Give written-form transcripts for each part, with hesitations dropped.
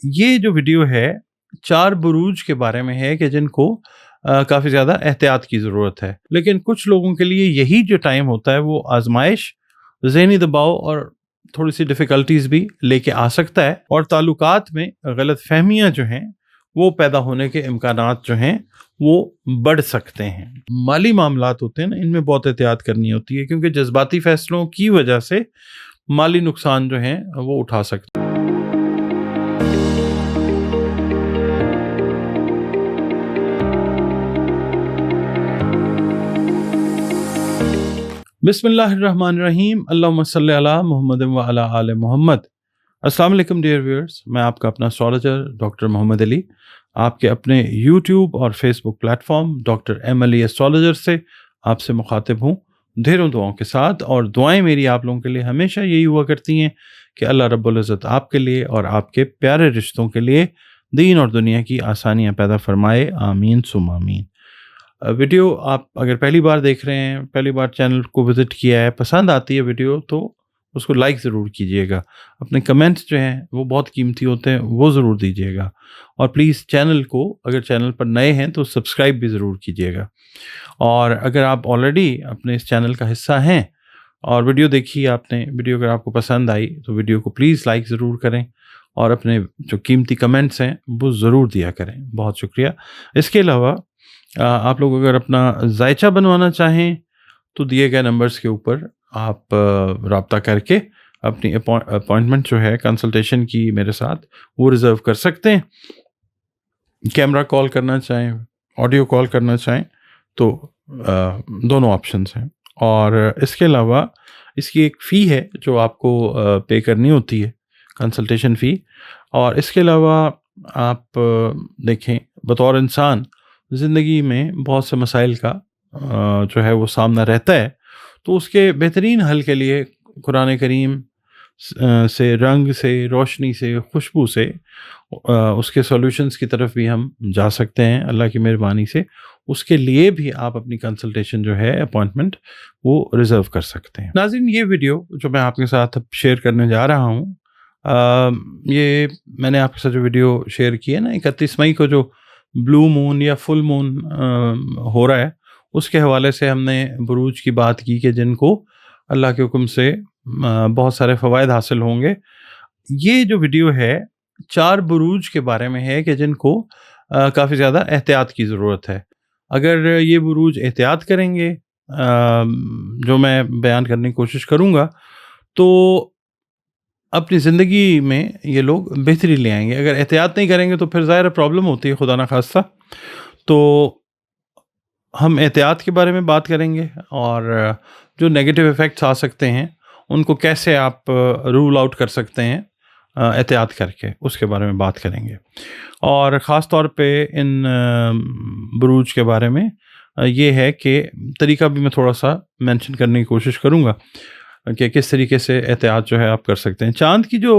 یہ جو ویڈیو ہے 4 بروج کے بارے میں ہے کہ جن کو کافی زیادہ احتیاط کی ضرورت ہے، لیکن کچھ لوگوں کے لیے یہی جو ٹائم ہوتا ہے وہ آزمائش، ذہنی دباؤ اور تھوڑی سی ڈیفیکلٹیز بھی لے کے آ سکتا ہے، اور تعلقات میں غلط فہمیاں جو ہیں وہ پیدا ہونے کے امکانات جو ہیں وہ بڑھ سکتے ہیں۔ مالی معاملات ہوتے ہیں نا، ان میں بہت احتیاط کرنی ہوتی ہے، کیونکہ جذباتی فیصلوں کی وجہ سے مالی نقصان جو ہیں وہ اٹھا سکتے ہیں۔ بسم اللہ الرحمن الرحیم، اللہم صلی علی محمد و علی آل محمد۔ السلام علیکم ڈیئر ویورز، میں آپ کا اپنا اسٹرالوجر ڈاکٹر محمد علی آپ کے اپنے یوٹیوب اور فیس بک پلیٹ فارم ڈاکٹر ایم علی اسٹرالوجر سے آپ سے مخاطب ہوں ڈھیروں دعاؤں کے ساتھ، اور دعائیں میری آپ لوگوں کے لیے ہمیشہ یہی ہوا کرتی ہیں کہ اللہ رب العزت آپ کے لیے اور آپ کے پیارے رشتوں کے لیے دین اور دنیا کی آسانیاں پیدا فرمائے، آمین ثم آمین۔ ویڈیو آپ اگر پہلی بار دیکھ رہے ہیں، پہلی بار چینل کو وزٹ کیا ہے، پسند آتی ہے ویڈیو تو اس کو لائک ضرور کیجئے گا، اپنے کمنٹس جو ہیں وہ بہت قیمتی ہوتے ہیں، وہ ضرور دیجئے گا، اور پلیز چینل کو اگر چینل پر نئے ہیں تو سبسکرائب بھی ضرور کیجئے گا، اور اگر آپ آلریڈی اپنے اس چینل کا حصہ ہیں اور ویڈیو دیکھی آپ نے، ویڈیو اگر آپ کو پسند آئی تو ویڈیو کو پلیز لائک ضرور کریں، اور اپنے جو قیمتی کمنٹس ہیں وہ ضرور دیا کریں۔ بہت شکریہ۔ اس کے علاوہ آپ لوگ اگر اپنا ذائچہ بنوانا چاہیں تو دیے گئے نمبرز کے اوپر آپ رابطہ کر کے اپنی اپوائنٹمنٹ جو ہے کنسلٹیشن کی میرے ساتھ وہ ریزرو کر سکتے ہیں۔ کیمرہ کال کرنا چاہیں، آڈیو کال کرنا چاہیں تو دونوں آپشنز ہیں، اور اس کے علاوہ اس کی ایک فی ہے جو آپ کو پے کرنی ہوتی ہے، کنسلٹیشن فی، اور اس کے علاوہ آپ دیکھیں بطور انسان زندگی میں بہت سے مسائل کا جو ہے وہ سامنا رہتا ہے، تو اس کے بہترین حل کے لیے قرآن کریم سے، رنگ سے، روشنی سے، خوشبو سے اس کے سولوشنز کی طرف بھی ہم جا سکتے ہیں اللہ کی مہربانی سے۔ اس کے لیے بھی آپ اپنی کنسلٹیشن جو ہے، اپوائنٹمنٹ، وہ ریزرو کر سکتے ہیں۔ ناظرین، یہ ویڈیو جو میں آپ کے ساتھ شیئر کرنے جا رہا ہوں، یہ میں نے آپ کے ساتھ جو ویڈیو شیئر کی ہے نا 31 مئی کو جو بلو مون یا فل مون ہو رہا ہے، اس کے حوالے سے ہم نے بروج کی بات کی کہ جن کو اللہ کے حکم سے بہت سارے فوائد حاصل ہوں گے۔ یہ جو ویڈیو ہے 4 بروج کے بارے میں ہے کہ جن کو کافی زیادہ احتیاط کی ضرورت ہے۔ اگر یہ بروج احتیاط کریں گے جو میں بیان کرنے کی کوشش کروں گا تو اپنی زندگی میں یہ لوگ بہتری لے آئیں گے۔ اگر احتیاط نہیں کریں گے تو پھر ظاہر پرابلم ہوتی ہے، خدا نخواستہ۔ تو ہم احتیاط کے بارے میں بات کریں گے، اور جو نیگیٹو ایفیکٹس آ سکتے ہیں ان کو کیسے آپ رول آؤٹ کر سکتے ہیں احتیاط کر کے، اس کے بارے میں بات کریں گے، اور خاص طور پہ ان بروج کے بارے میں یہ ہے کہ طریقہ بھی میں تھوڑا سا مینشن کرنے کی کوشش کروں گا کہ کس طریقے سے احتیاط جو ہے آپ کر سکتے ہیں۔ چاند کی جو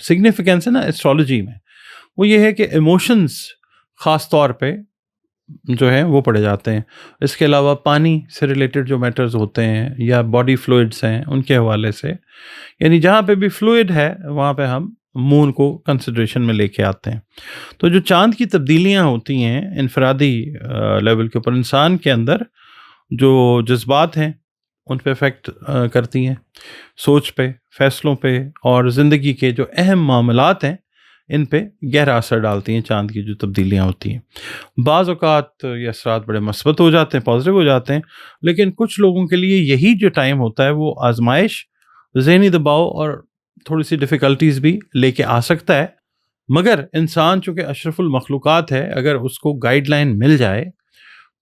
سگنیفیکینس ہے نا ایسٹرالوجی میں، وہ یہ ہے کہ ایموشنز خاص طور پہ جو ہیں وہ پڑے جاتے ہیں۔ اس کے علاوہ پانی سے ریلیٹڈ جو میٹرز ہوتے ہیں یا باڈی فلوئڈز ہیں ان کے حوالے سے، یعنی جہاں پہ بھی فلوئڈ ہے وہاں پہ ہم مون کو کنسیڈریشن میں لے کے آتے ہیں۔ تو جو چاند کی تبدیلیاں ہوتی ہیں انفرادی لیول کے اوپر، انسان کے اندر جو جذبات ہیں ان پہ افیکٹ کرتی ہیں، سوچ پہ، فیصلوں پہ، اور زندگی کے جو اہم معاملات ہیں ان پہ گہرا اثر ڈالتی ہیں چاند کی جو تبدیلیاں ہوتی ہیں۔ بعض اوقات یہ اثرات بڑے مثبت ہو جاتے ہیں، پازیٹیو ہو جاتے ہیں، لیکن کچھ لوگوں کے لیے یہی جو ٹائم ہوتا ہے وہ آزمائش، ذہنی دباؤ اور تھوڑی سی ڈیفیکلٹیز بھی لے کے آ سکتا ہے، مگر انسان چونکہ اشرف المخلوقات ہے، اگر اس کو گائیڈ لائن مل جائے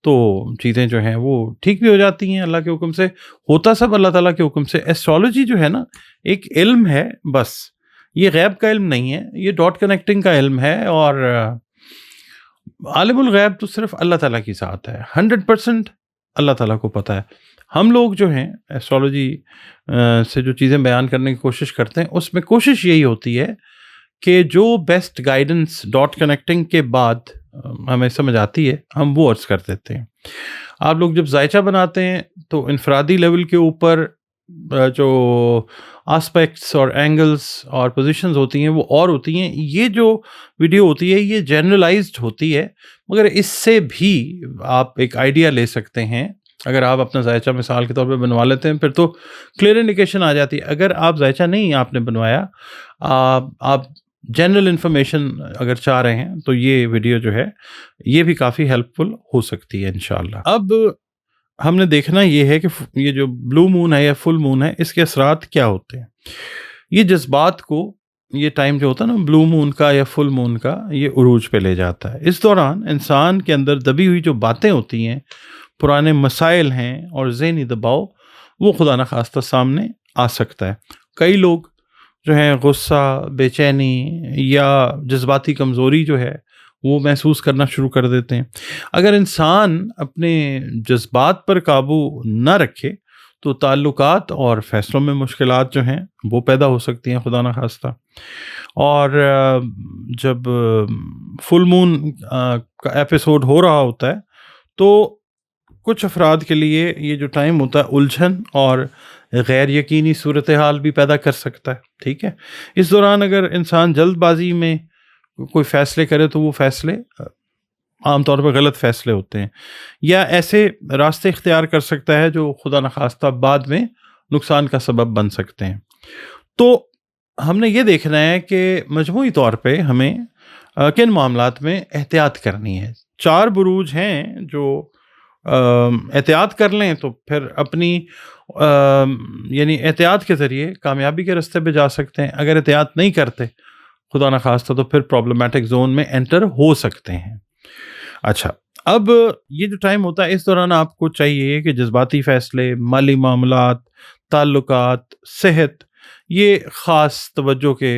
تو چیزیں جو ہیں وہ ٹھیک بھی ہو جاتی ہیں اللہ کے حکم سے۔ ہوتا سب اللہ تعالیٰ کے حکم سے۔ ایسٹرالوجی جو ہے نا ایک علم ہے، بس یہ غیب کا علم نہیں ہے، یہ ڈاٹ کنیکٹنگ کا علم ہے، اور عالم الغیب تو صرف اللہ تعالیٰ کی ذات ہے، 100% اللہ تعالیٰ کو پتہ ہے۔ ہم لوگ جو ہیں ایسٹرالوجی سے جو چیزیں بیان کرنے کی کوشش کرتے ہیں اس میں کوشش یہی ہوتی ہے کہ جو بیسٹ گائیڈنس ڈاٹ کنیکٹنگ کے بعد ہمیں سمجھ آتی ہے ہم وہ عرض کر دیتے ہیں۔ آپ لوگ جب ذائچہ بناتے ہیں تو انفرادی لیول کے اوپر جو آسپیکٹس اور اینگلس اور پوزیشنز ہوتی ہیں وہ اور ہوتی ہیں. یہ جو ویڈیو ہوتی ہے یہ جنرلائزڈ ہوتی ہے، مگر اس سے بھی آپ ایک آئیڈیا لے سکتے ہیں. اگر آپ اپنا ذائچہ مثال کے طور پہ بنوا لیتے ہیں پھر تو کلیئر انڈیکیشن آ جاتی ہے. اگر آپ ذائچہ نہیں آپ نے بنوایا، آپ جنرل انفارمیشن اگر چاہ رہے ہیں تو یہ ویڈیو جو ہے یہ بھی کافی ہیلپ فل ہو سکتی ہے انشاءاللہ. اب ہم نے دیکھنا یہ ہے کہ یہ جو بلو مون ہے یا فل مون ہے اس کے اثرات کیا ہوتے ہیں. یہ جذبات کو، یہ ٹائم جو ہوتا ہے نا بلو مون کا یا فل مون کا، یہ عروج پہ لے جاتا ہے. اس دوران انسان کے اندر دبی ہوئی جو باتیں ہوتی ہیں، پرانے مسائل ہیں اور ذہنی دباؤ، وہ خدا نخواستہ سامنے آ سکتا ہے. کئی لوگ جو ہیں غصہ، بے چینی یا جذباتی کمزوری جو ہے وہ محسوس کرنا شروع کر دیتے ہیں. اگر انسان اپنے جذبات پر قابو نہ رکھے تو تعلقات اور فیصلوں میں مشکلات جو ہیں وہ پیدا ہو سکتی ہیں خدا نخواستہ. اور جب فل مون کا ایپیسوڈ ہو رہا ہوتا ہے تو کچھ افراد کے لیے یہ جو ٹائم ہوتا ہے الجھن اور غیر یقینی صورتحال بھی پیدا کر سکتا ہے. ٹھیک ہے، اس دوران اگر انسان جلد بازی میں کوئی فیصلے کرے تو وہ فیصلے عام طور پہ غلط فیصلے ہوتے ہیں، یا ایسے راستے اختیار کر سکتا ہے جو خدا نخواستہ بعد میں نقصان کا سبب بن سکتے ہیں. تو ہم نے یہ دیکھنا ہے کہ مجموعی طور پہ ہمیں کن معاملات میں احتیاط کرنی ہے. 4 بروج ہیں جو احتیاط کر لیں تو پھر اپنی یعنی احتیاط کے ذریعے کامیابی کے راستے پہ جا سکتے ہیں. اگر احتیاط نہیں کرتے خدا نخواستہ تو پھر پرابلمٹک زون میں انٹر ہو سکتے ہیں. اچھا، اب یہ جو ٹائم ہوتا ہے اس دوران آپ کو چاہیے کہ جذباتی فیصلے، مالی معاملات، تعلقات، صحت، یہ خاص توجہ کے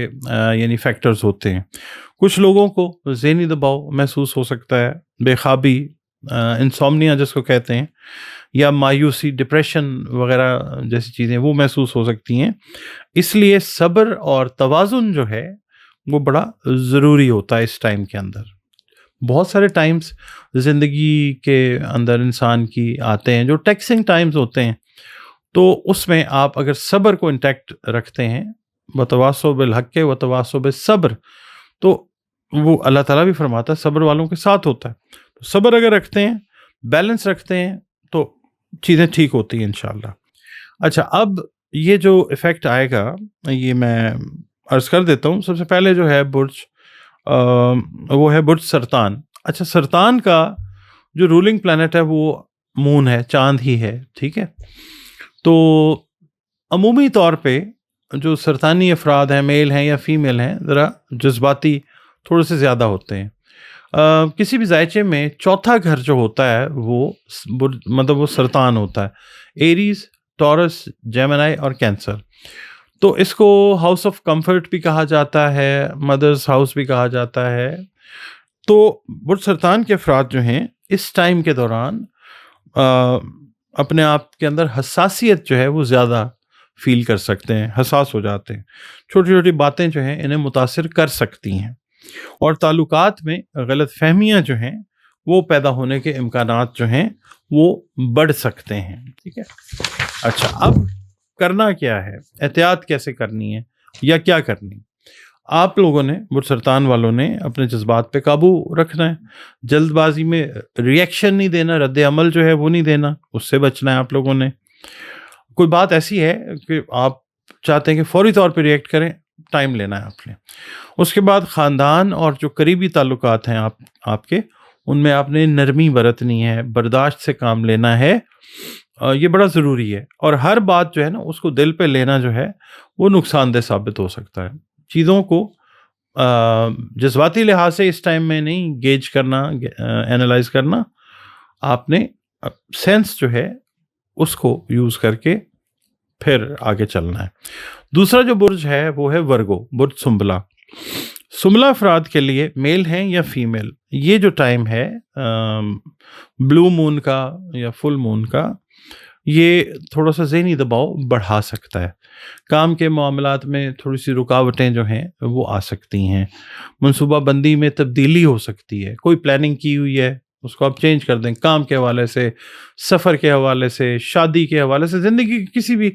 یعنی فیکٹرز ہوتے ہیں. کچھ لوگوں کو ذہنی دباؤ محسوس ہو سکتا ہے، بے خوابی، انسومنیا جس کو کہتے ہیں، یا مایوسی، ڈپریشن وغیرہ جیسی چیزیں وہ محسوس ہو سکتی ہیں. اس لیے صبر اور توازن جو ہے وہ بڑا ضروری ہوتا ہے اس ٹائم کے اندر. بہت سارے ٹائمز زندگی کے اندر انسان کی آتے ہیں جو ٹیکسنگ ٹائمز ہوتے ہیں، تو اس میں آپ اگر صبر کو انٹیکٹ رکھتے ہیں، وتواصوا بالحق وتواصوا بالصبر، تو وہ اللہ تعالیٰ بھی فرماتا ہے صبر والوں کے ساتھ ہوتا ہے. تو صبر اگر رکھتے ہیں، بیلنس رکھتے ہیں تو چیزیں ٹھیک ہوتی ہیں انشاءاللہ. اچھا، اب یہ جو ایفیکٹ آئے گا یہ میں عرض کر دیتا ہوں. سب سے پہلے جو ہے برج وہ ہے برج سرطان. اچھا، سرطان کا جو رولنگ پلانٹ ہے وہ مون ہے، چاند ہی ہے. ٹھیک ہے، تو عمومی طور پہ جو سرطانی افراد ہیں، میل ہیں یا فیمیل ہیں، ذرا جذباتی تھوڑے سے زیادہ ہوتے ہیں. کسی بھی ذائچے میں چوتھا گھر جو ہوتا ہے وہ مطلب وہ سرطان ہوتا ہے. ایریز، ٹورس، جیمنائی اور کینسر. تو اس کو ہاؤس آف کمفرٹ بھی کہا جاتا ہے، مدرس ہاؤس بھی کہا جاتا ہے. تو برج سرطان کے افراد جو ہیں اس ٹائم کے دوران اپنے آپ کے اندر حساسیت جو ہے وہ زیادہ فیل کر سکتے ہیں، حساس ہو جاتے ہیں. چھوٹی چھوٹی باتیں جو ہیں انہیں متاثر کر سکتی ہیں، اور تعلقات میں غلط فہمیاں جو ہیں وہ پیدا ہونے کے امکانات جو ہیں وہ بڑھ سکتے ہیں. ٹھیک ہے. اچھا، اب کرنا کیا ہے، احتیاط کیسے کرنی ہے یا کیا کرنی؟ آپ لوگوں نے، برج سرطان والوں نے اپنے جذبات پہ قابو رکھنا ہے. جلد بازی میں ریئیکشن نہیں دینا، رد عمل جو ہے وہ نہیں دینا، اس سے بچنا ہے آپ لوگوں نے. کوئی بات ایسی ہے کہ آپ چاہتے ہیں کہ فوری طور پہ ریئیکٹ کریں، ٹائم لینا ہے آپ نے. اس کے بعد خاندان اور جو قریبی تعلقات ہیں آپ کے، ان میں آپ نے نرمی برتنی ہے، برداشت سے کام لینا ہے. یہ بڑا ضروری ہے. اور ہر بات جو ہے نا اس کو دل پہ لینا جو ہے وہ نقصان دہ ثابت ہو سکتا ہے. چیزوں کو جذباتی لحاظ سے اس ٹائم میں نہیں گیج کرنا، اینالائز کرنا. آپ نے سینس جو ہے اس کو یوز کر کے پھر آگے چلنا ہے. دوسرا جو برج ہے وہ ہے ورگو، برج سنبلا. سنبلا افراد کے لیے، میل ہیں یا فیمیل، یہ جو ٹائم ہے بلو مون کا یا فل مون کا، یہ تھوڑا سا ذہنی دباؤ بڑھا سکتا ہے. کام کے معاملات میں تھوڑی سی رکاوٹیں جو ہیں وہ آ سکتی ہیں. منصوبہ بندی میں تبدیلی ہو سکتی ہے. کوئی پلاننگ کی ہوئی ہے اس کو آپ چینج کر دیں، کام کے حوالے سے، سفر کے حوالے سے، شادی کے حوالے سے، زندگی کی کسی بھی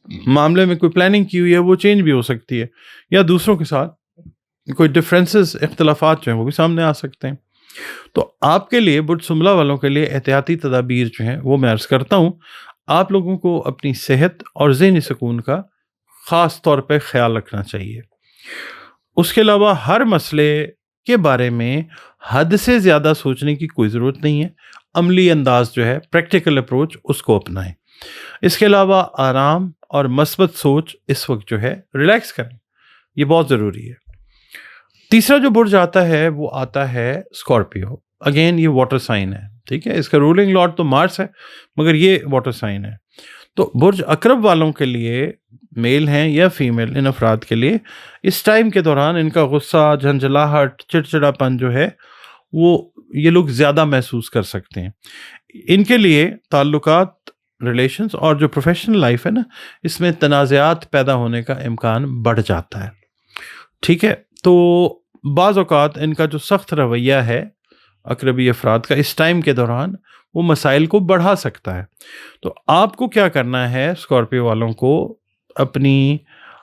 معاملے میں کوئی پلاننگ کی ہوئی ہے وہ چینج بھی ہو سکتی ہے، یا دوسروں کے ساتھ کوئی ڈفرینسز، اختلافات جو ہیں وہ بھی سامنے آ سکتے ہیں. تو آپ کے لیے، برج سنبلہ والوں کے لیے احتیاطی تدابیر جو ہیں وہ میں عرض کرتا ہوں. آپ لوگوں کو اپنی صحت اور ذہنی سکون کا خاص طور پہ خیال رکھنا چاہیے. اس کے علاوہ ہر مسئلے کے بارے میں حد سے زیادہ سوچنے کی کوئی ضرورت نہیں ہے. عملی انداز جو ہے، پریکٹیکل اپروچ، اس کو اپنائیں. اس کے علاوہ آرام اور مثبت سوچ اس وقت جو ہے ریلیکس کریں، یہ بہت ضروری ہے. تیسرا جو برج آتا ہے وہ آتا ہے اسکارپیو. اگین یہ واٹر سائن ہے، ٹھیک ہے. اس کا رولنگ لارڈ تو مارس ہے، مگر یہ واٹر سائن ہے. تو برج اکرب والوں کے لیے، میل ہیں یا فیمیل، ان افراد کے لیے اس ٹائم کے دوران ان کا غصہ، جھنجھلاہٹ، چڑچڑاپن جو ہے وہ یہ لوگ زیادہ محسوس کر سکتے ہیں. ان کے لیے تعلقات، ریلیشنز اور جو پروفیشنل لائف ہے نا، اس میں تنازعات پیدا ہونے کا امکان بڑھ جاتا ہے. ٹھیک ہے. تو بعض اوقات ان کا جو سخت رویہ ہے اقربی افراد کا اس ٹائم کے دوران، وہ مسائل کو بڑھا سکتا ہے. تو آپ کو کیا کرنا ہے، اسکارپیو والوں کو اپنی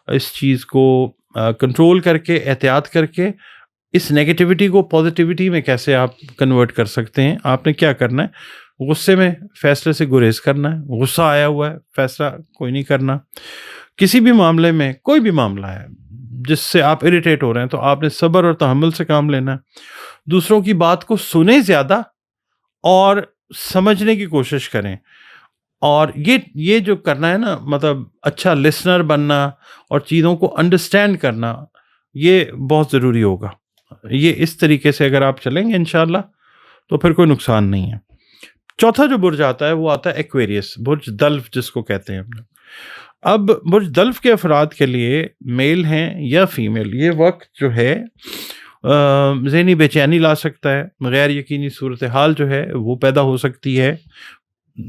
اس چیز کو کنٹرول کر کے، احتیاط کر کے، اس نیگیٹیوٹی کو پازیٹیوٹی میں کیسے آپ کنورٹ کر سکتے ہیں. آپ نے کیا کرنا ہے، غصے میں فیصلے سے گریز کرنا ہے. غصہ آیا ہوا ہے، فیصلہ کوئی نہیں کرنا. کسی بھی معاملے میں، کوئی بھی معاملہ ہے جس سے آپ اریٹیٹ ہو رہے ہیں، تو آپ نے صبر اور تحمل سے کام لینا ہے. دوسروں کی بات کو سنیں زیادہ اور سمجھنے کی کوشش کریں. اور یہ جو کرنا ہے نا، مطلب اچھا لسنر بننا اور چیزوں کو انڈرسٹینڈ کرنا، یہ بہت ضروری ہوگا. یہ اس طریقے سے اگر آپ چلیں گے انشاءاللہ تو پھر کوئی نقصان نہیں ہے. چوتھا جو برج آتا ہے وہ آتا ہے ایکویریس، برج دلف جس کو کہتے ہیں. اب برج دلف کے افراد کے لیے، میل ہیں یا فیمیل، یہ وقت جو ہے ذہنی بے چینی لا سکتا ہے. غیر یقینی صورتحال جو ہے وہ پیدا ہو سکتی ہے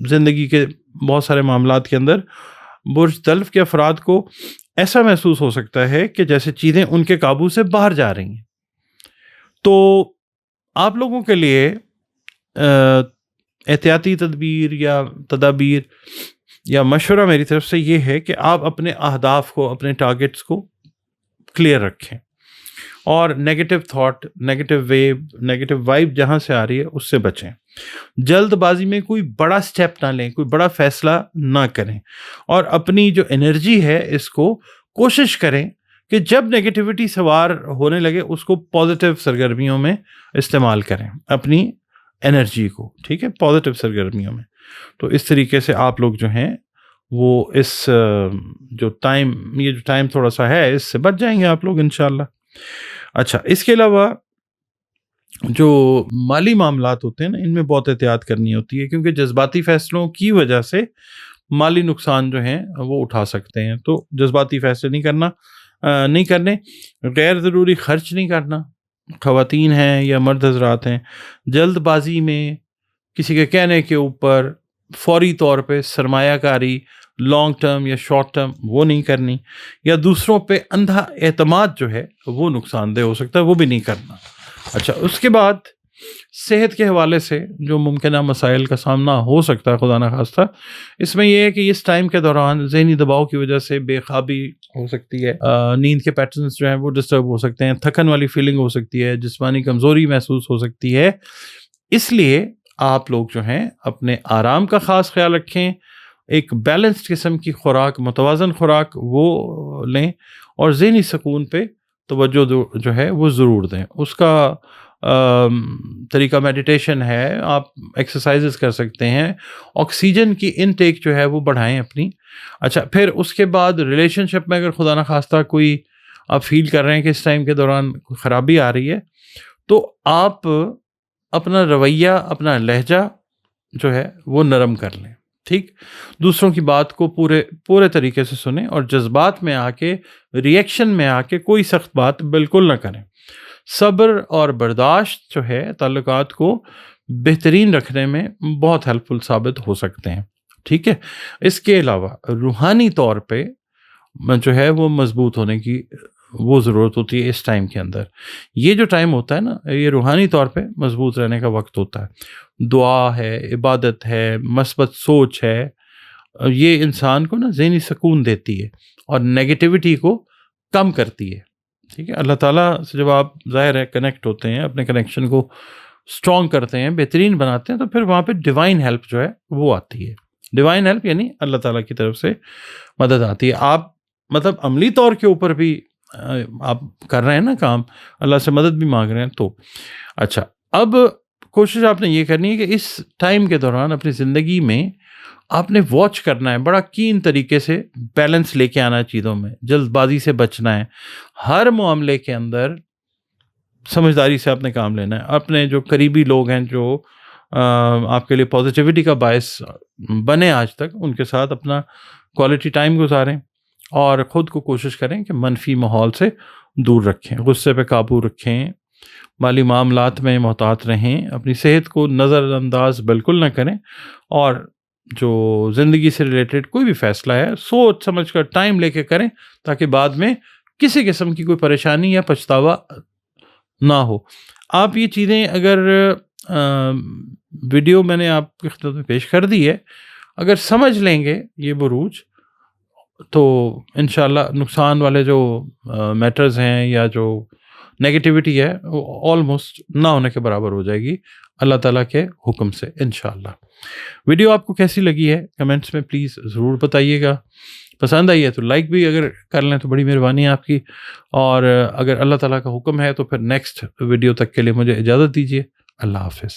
زندگی کے بہت سارے معاملات کے اندر. برج دلف کے افراد کو ایسا محسوس ہو سکتا ہے کہ جیسے چیزیں ان کے قابو سے باہر جا رہی ہیں. تو آپ لوگوں کے لیے احتیاطی تدابیر یا مشورہ میری طرف سے یہ ہے کہ آپ اپنے اہداف کو، اپنے ٹارگٹس کو کلیئر رکھیں، اور نیگیٹو تھاٹ، نیگیٹو وائب جہاں سے آ رہی ہے اس سے بچیں. جلد بازی میں کوئی بڑا سٹیپ نہ لیں، کوئی بڑا فیصلہ نہ کریں، اور اپنی جو انرجی ہے اس کو کوشش کریں کہ جب نیگیٹیوٹی سوار ہونے لگے اس کو پازیٹیو سرگرمیوں میں استعمال کریں، اپنی انرجی کو. ٹھیک ہے، پازیٹیو سرگرمیوں میں. تو اس طریقے سے آپ لوگ جو ہیں وہ اس یہ جو ٹائم تھوڑا سا ہے اس سے بچ جائیں گے آپ لوگ انشاءاللہ. اچھا، اس کے علاوہ جو مالی معاملات ہوتے ہیں نا، ان میں بہت احتیاط کرنی ہوتی ہے، کیونکہ جذباتی فیصلوں کی وجہ سے مالی نقصان جو ہیں وہ اٹھا سکتے ہیں. تو جذباتی فیصلے نہیں کرنے، غیر ضروری خرچ نہیں کرنا. خواتین ہیں یا مرد حضرات ہیں، جلد بازی میں کسی کے کہنے کے اوپر فوری طور پہ سرمایہ کاری، لانگ ٹرم یا شارٹ ٹرم، وہ نہیں کرنی. یا دوسروں پہ اندھا اعتماد جو ہے وہ نقصان دہ ہو سکتا ہے، وہ بھی نہیں کرنا. اچھا، اس کے بعد صحت کے حوالے سے جو ممکنہ مسائل کا سامنا ہو سکتا ہے خدا نخواستہ، اس میں یہ ہے کہ اس ٹائم کے دوران ذہنی دباؤ کی وجہ سے بے خوابی ہو سکتی ہے، نیند کے پیٹرنز جو ہیں وہ ڈسٹرب ہو سکتے ہیں، تھکن والی فیلنگ ہو سکتی ہے، جسمانی کمزوری محسوس ہو سکتی ہے. اس لیے آپ لوگ جو ہیں اپنے آرام کا خاص خیال رکھیں. ایک بیلنسڈ قسم کی خوراک، متوازن خوراک وہ لیں، اور ذہنی سکون پہ توجہ جو ہے وہ ضرور دیں. اس کا طریقہ میڈیٹیشن ہے، آپ ایکسرسائزز کر سکتے ہیں، آکسیجن کی انٹیک جو ہے وہ بڑھائیں اپنی. اچھا، پھر اس کے بعد ریلیشن شپ میں اگر خدا نخواستہ کوئی آپ فیل کر رہے ہیں کہ اس ٹائم کے دوران کوئی خرابی آ رہی ہے، تو آپ اپنا رویہ، اپنا لہجہ جو ہے وہ نرم کر لیں. ٹھیک، دوسروں کی بات کو پورے طریقے سے سنیں، اور جذبات میں آ کے، ریئیکشن میں آ کے کوئی سخت بات بالکل نہ کریں. صبر اور برداشت جو ہے تعلقات کو بہترین رکھنے میں بہت ہیلپ فل ثابت ہو سکتے ہیں. ٹھیک ہے. اس کے علاوہ روحانی طور پہ جو ہے وہ مضبوط ہونے کی وہ ضرورت ہوتی ہے اس ٹائم کے اندر. یہ جو ٹائم ہوتا ہے نا، یہ روحانی طور پہ مضبوط رہنے کا وقت ہوتا ہے. دعا ہے، عبادت ہے، مثبت سوچ ہے، یہ انسان کو نا ذہنی سکون دیتی ہے اور نیگیٹیوٹی کو کم کرتی ہے. ٹھیک ہے، اللہ تعالیٰ سے جب آپ ظاہر ہے کنیکٹ ہوتے ہیں، اپنے کنیکشن کو اسٹرانگ کرتے ہیں، بہترین بناتے ہیں، تو پھر وہاں پہ ڈیوائن ہیلپ جو ہے وہ آتی ہے. ڈیوائن ہیلپ یعنی اللہ تعالیٰ کی طرف سے مدد آتی ہے. آپ مطلب عملی طور کے اوپر بھی آپ کر رہے ہیں نا کام، اللہ سے مدد بھی مانگ رہے ہیں. تو اچھا، اب کوشش آپ نے یہ کرنی ہے کہ اس ٹائم کے دوران اپنی زندگی میں آپ نے واچ کرنا ہے، بڑا کین طریقے سے بیلنس لے کے آنا ہے چیزوں میں، جلد بازی سے بچنا ہے. ہر معاملے کے اندر سمجھداری سے آپ نے کام لینا ہے. اپنے جو قریبی لوگ ہیں جو آپ کے لیے پازیٹیوٹی کا باعث بنے آج تک، ان کے ساتھ اپنا کوالٹی ٹائم گزاریں اور خود کو کوشش کریں کہ منفی ماحول سے دور رکھیں، غصے پہ قابو رکھیں، مالی معاملات میں محتاط رہیں، اپنی صحت کو نظر انداز بالکل نہ کریں، اور جو زندگی سے ریلیٹڈ کوئی بھی فیصلہ ہے سوچ سمجھ کر ٹائم لے کے کریں تاکہ بعد میں کسی قسم کی کوئی پریشانی یا پچھتاوا نہ ہو. آپ یہ چیزیں اگر ویڈیو میں نے آپ کی خدمت میں پیش کر دی ہے، اگر سمجھ لیں گے یہ بروج، تو انشاءاللہ نقصان والے جو میٹرز ہیں یا جو نیگیٹیوٹی ہے وہ آلموسٹ نہ ہونے کے برابر ہو جائے گی اللہ تعالیٰ کے حکم سے انشاءاللہ. ویڈیو آپ کو کیسی لگی ہے کمنٹس میں پلیز ضرور بتائیے گا. پسند آئی ہے تو لائک بھی اگر کر لیں تو بڑی مہربانی ہے آپ کی. اور اگر اللہ تعالیٰ کا حکم ہے تو پھر نیکسٹ ویڈیو تک کے لیے مجھے اجازت دیجیے. اللہ حافظ.